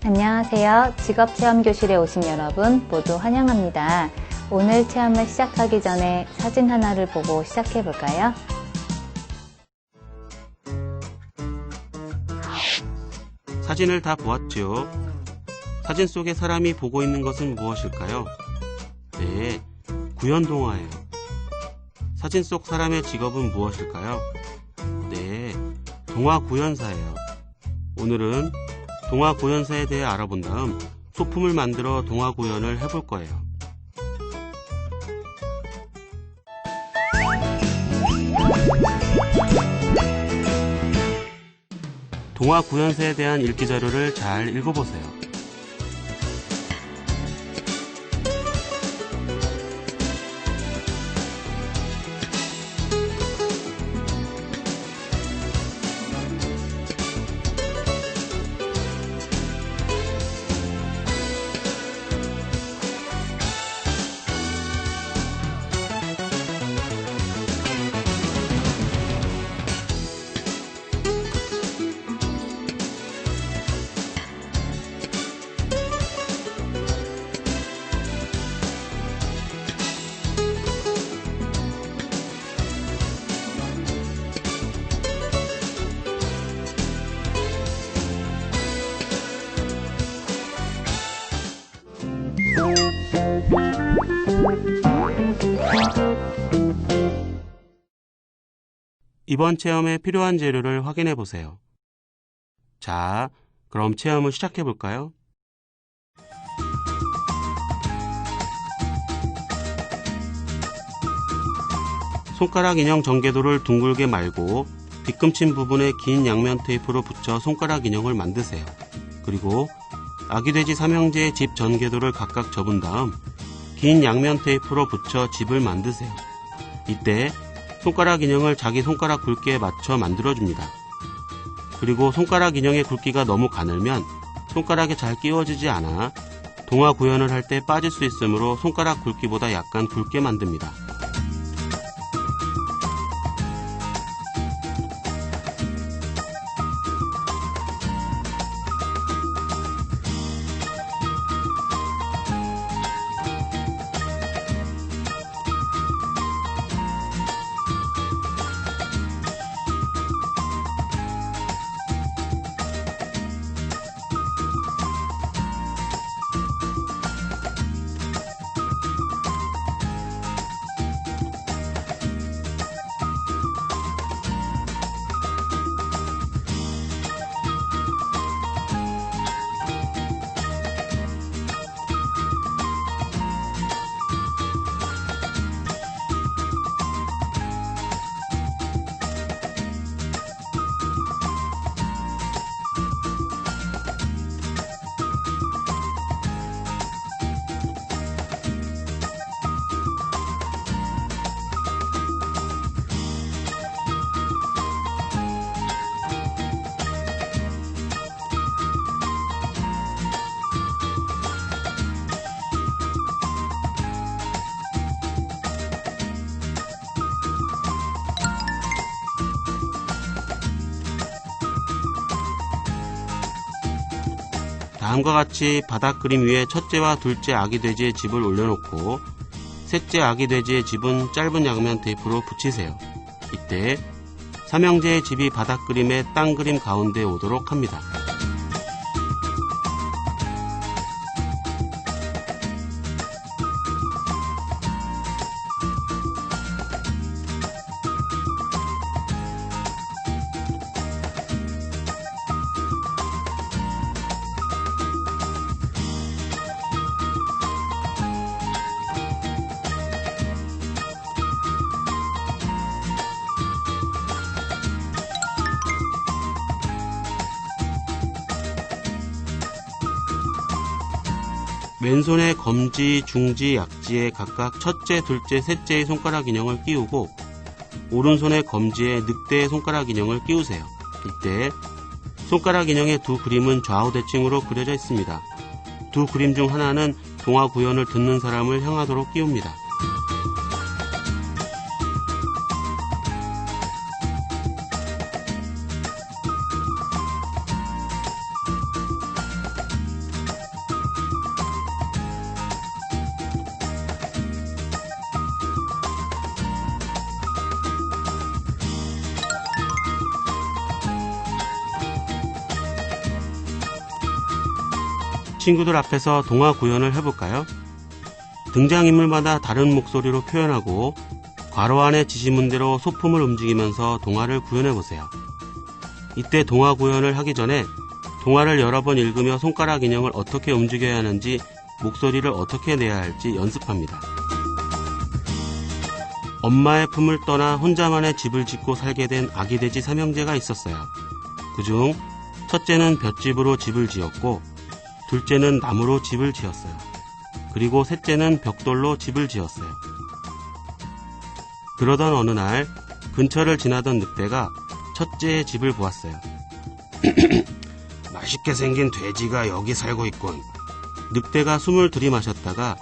안녕하세요. 직업체험교실에 오신 여러분 모두 환영합니다. 오늘 체험을 시작하기 전에 사진 하나를 보고 시작해 볼까요? 사진을 다 보았지요? 사진 속에 사람이 보고 있는 것은 무엇일까요? 네, 구연동화예요. 사진 속 사람의 직업은 무엇일까요? 네, 동화구연사예요. 오늘은 동화구연사에 대해 알아본 다음 소품을 만들어 동화구연을 해볼 거예요. 동화구연사에 대한 읽기 자료를 잘 읽어보세요. 이번 체험에 필요한 재료를 확인해 보세요. 자, 그럼 체험을 시작해 볼까요? 손가락 인형 전개도를 둥글게 말고 뒤꿈치 부분에 긴 양면 테이프로 붙여 손가락 인형을 만드세요. 그리고 아기돼지 삼형제의 집 전개도를 각각 접은 다음 긴 양면 테이프로 붙여 집을 만드세요. 이때 손가락 인형을 자기 손가락 굵기에 맞춰 만들어줍니다. 그리고 손가락 인형의 굵기가 너무 가늘면 손가락에 잘 끼워지지 않아 동화구연을 할 때 빠질 수 있으므로 손가락 굵기보다 약간 굵게 만듭니다. 다음과 같이 바닥 그림 위에 첫째와 둘째 아기돼지의 집을 올려놓고 셋째 아기돼지의 집은 짧은 양면 테이프로 붙이세요. 이때 삼형제의 집이 바닥 그림의 땅 그림 가운데에 오도록 합니다. 왼손에 검지, 중지, 약지에 각각 첫째, 둘째, 셋째의 손가락 인형을 끼우고 오른손에 검지에 늑대의 손가락 인형을 끼우세요. 이때 손가락 인형의 두 그림은 좌우 대칭으로 그려져 있습니다. 두 그림 중 하나는 동화구연을 듣는 사람을 향하도록 끼웁니다. 친구들 앞에서 동화 구현을 해볼까요? 등장인물마다 다른 목소리로 표현하고 괄호 안의 지시문대로 소품을 움직이면서 동화를 구현해보세요. 이때 동화 구현을 하기 전에 동화를 여러 번 읽으며 손가락 인형을 어떻게 움직여야 하는지, 목소리를 어떻게 내야 할지 연습합니다. 엄마의 품을 떠나 혼자만의 집을 짓고 살게 된 아기 돼지 삼형제가 있었어요. 그중 첫째는 볏집으로 집을 지었고, 둘째는 나무로 집을 지었어요. 그리고 셋째는 벽돌로 집을 지었어요. 그러던 어느 날 근처를 지나던 늑대가 첫째의 집을 보았어요. 맛있게 생긴 돼지가 여기 살고 있군. 늑대가 숨을 들이마셨다가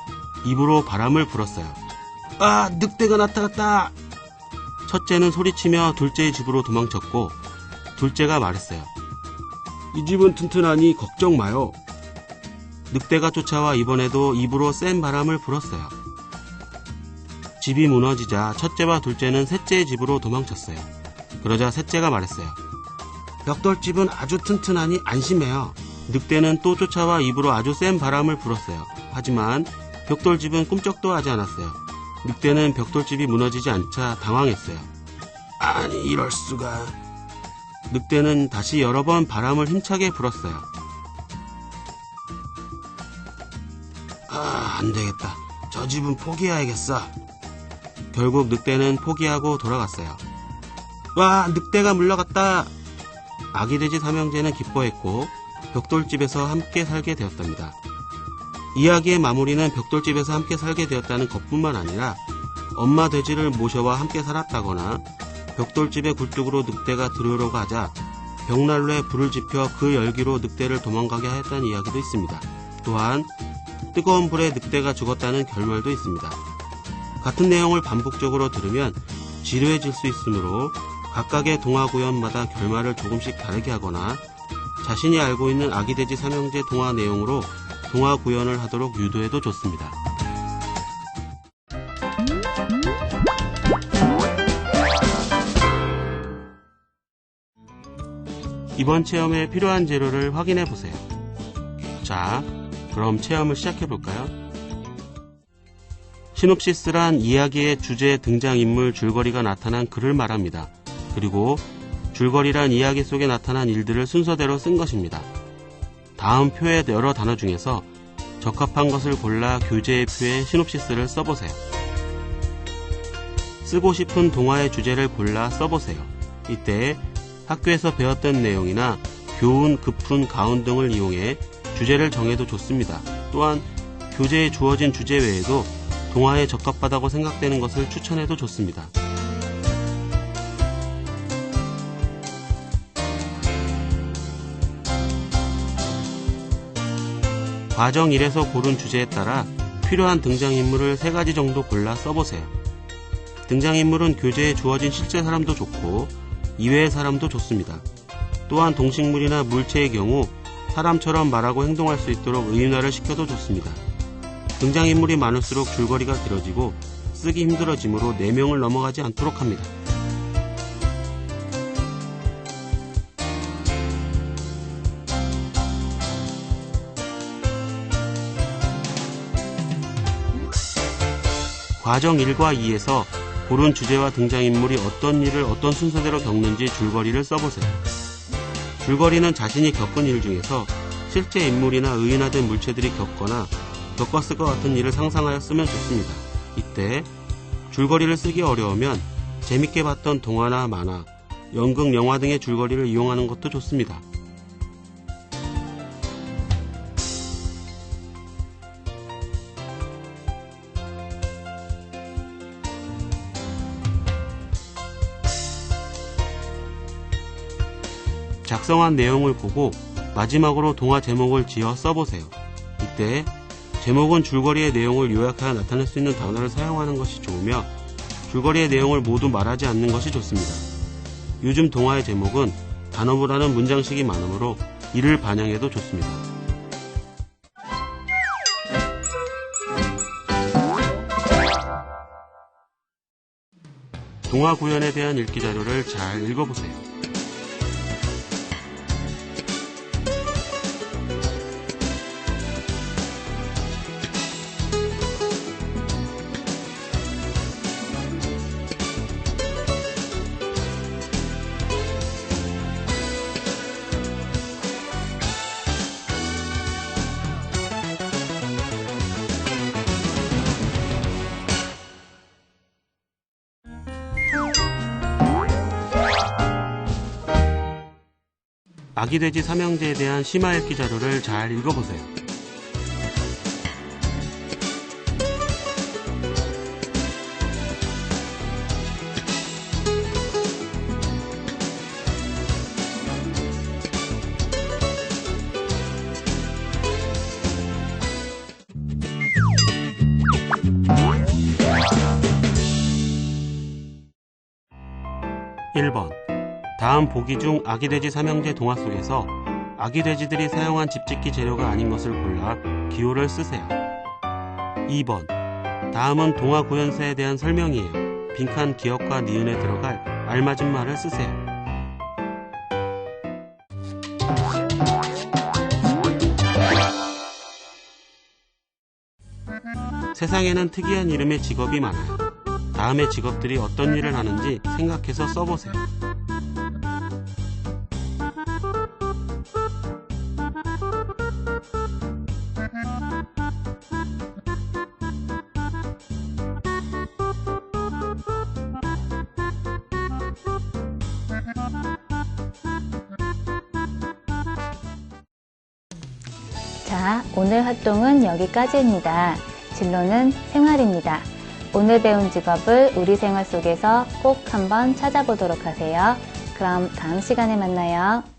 입으로 바람을 불었어요. 아, 늑대가 나타났다! 첫째는 소리치며 둘째의 집으로 도망쳤고, 둘째가 말했어요. 이 집은 튼튼하니 걱정 마요. 늑대가 쫓아와 이번에도 입으로 센 바람을 불었어요. 집이 무너지자 첫째와 둘째는 셋째의 집으로 도망쳤어요. 그러자 셋째가 말했어요. 벽돌집은 아주 튼튼하니 안심해요. 늑대는 또 쫓아와 입으로 아주 센 바람을 불었어요. 하지만 벽돌집은 꿈쩍도 하지 않았어요. 늑대는 벽돌집이 무너지지 않자 당황했어요. 아니, 이럴 수가. 늑대는 다시 여러 번 바람을 힘차게 불었어요. 아, 안 되겠다. 저 집은 포기해야겠어. 결국 늑대는 포기하고 돌아갔어요. 와, 늑대가 물러갔다. 아기 돼지 삼형제는 기뻐했고 벽돌집에서 함께 살게 되었답니다. 이야기의 마무리는 벽돌집에서 함께 살게 되었다는 것뿐만 아니라 엄마 돼지를 모셔와 함께 살았다거나, 벽돌집의 굴뚝으로 늑대가 들어오려고 하자 벽난로에 불을 지펴 그 열기로 늑대를 도망가게 하였다는 이야기도 있습니다. 또한 뜨거운 불에 늑대가 죽었다는 결말도 있습니다. 같은 내용을 반복적으로 들으면 지루해질 수 있으므로 각각의 동화 구현마다 결말을 조금씩 다르게 하거나 자신이 알고 있는 아기 돼지 삼형제 동화 내용으로 동화 구현을 하도록 유도해도 좋습니다. 이번 체험에 필요한 재료를 확인해 보세요. 자, 그럼 체험을 시작해 볼까요? 시놉시스란 이야기의 주제, 등장인물, 줄거리가 나타난 글을 말합니다. 그리고 줄거리란 이야기 속에 나타난 일들을 순서대로 쓴 것입니다. 다음 표의 여러 단어 중에서 적합한 것을 골라 교재의 표에 시놉시스를 써보세요. 쓰고 싶은 동화의 주제를 골라 써보세요. 이때 학교에서 배웠던 내용이나 교훈, 급훈, 가훈 등을 이용해 주제를 정해도 좋습니다. 또한 교재에 주어진 주제 외에도 동화에 적합하다고 생각되는 것을 추천해도 좋습니다. 과정 1에서 고른 주제에 따라 필요한 등장인물을 3가지 정도 골라 써보세요. 등장인물은 교재에 주어진 실제 사람도 좋고 이외의 사람도 좋습니다. 또한 동식물이나 물체의 경우 사람처럼 말하고 행동할 수 있도록 의인화를 시켜도 좋습니다. 등장인물이 많을수록 줄거리가 길어지고 쓰기 힘들어지므로 4명을 넘어가지 않도록 합니다. 과정 1과 2에서 고른 주제와 등장인물이 어떤 일을 어떤 순서대로 겪는지 줄거리를 써보세요. 줄거리는 자신이 겪은 일 중에서 실제 인물이나 의인화된 물체들이 겪거나 겪었을 것 같은 일을 상상하여 쓰면 좋습니다. 이때 줄거리를 쓰기 어려우면 재밌게 봤던 동화나 만화, 연극, 영화 등의 줄거리를 이용하는 것도 좋습니다. 작성한 내용을 보고 마지막으로 동화 제목을 지어 써보세요. 이때 제목은 줄거리의 내용을 요약하여 나타낼 수 있는 단어를 사용하는 것이 좋으며 줄거리의 내용을 모두 말하지 않는 것이 좋습니다. 요즘 동화의 제목은 단어보다는 문장식이 많으므로 이를 반영해도 좋습니다. 동화 구현에 대한 읽기 자료를 잘 읽어보세요. 아기돼지 삼형제에 대한 심화 읽기 자료를 잘 읽어보세요. (1번) 다음 보기 중 아기돼지 삼형제 동화 속에서 아기돼지들이 사용한 집짓기 재료가 아닌 것을 골라 기호를 쓰세요. 2번 다음은 동화 구연사에 대한 설명이에요. 빈칸 기억과 니은에 들어갈 알맞은 말을 쓰세요. 세상에는 특이한 이름의 직업이 많아요. 다음의 직업들이 어떤 일을 하는지 생각해서 써보세요. 자, 오늘 활동은 여기까지입니다. 진로는 생활입니다. 오늘 배운 직업을 우리 생활 속에서 꼭 한번 찾아보도록 하세요. 그럼 다음 시간에 만나요.